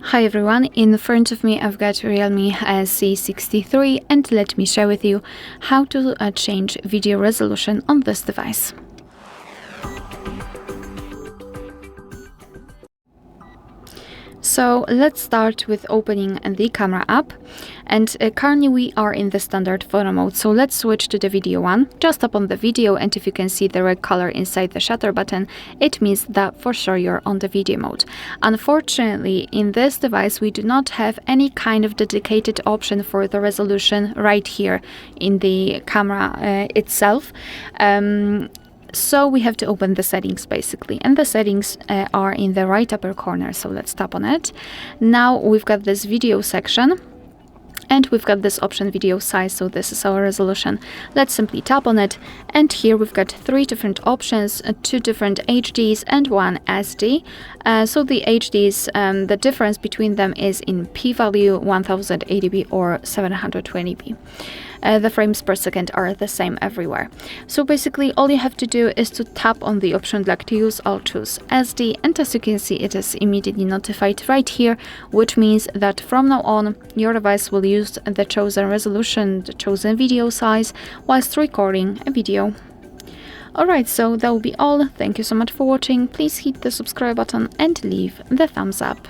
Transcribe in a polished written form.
Hi everyone, in front of me I've got REALME C63 and let me share with you how to change video resolution on this device. So let's start with opening the camera app, and currently we are in the standard photo mode, so let's switch to the video one. Just tap on the video, and if you can see the red color inside the shutter button, it means that for sure you're on the video mode. Unfortunately, in this device we do not have any kind of dedicated option for the resolution right here in the camera itself. So we have to open the settings basically, and the settings are in the right upper corner, so let's tap on it. Now we've got this video section and we've got this option video size, so this is our resolution. Let's simply tap on it, and here we've got three different options, two different HDs and one SD. So the HDs, the difference between them is in p-value 1080p or 720p. The frames per second are the same everywhere. So basically all you have to do is to tap on the option you'd like to use. I'll choose SD, and as you can see it is immediately notified right here, which means that from now on your device will use the chosen resolution, the chosen video size whilst recording a video. Alright, so that will be all. Thank you so much for watching. Please hit the subscribe button and leave the thumbs up.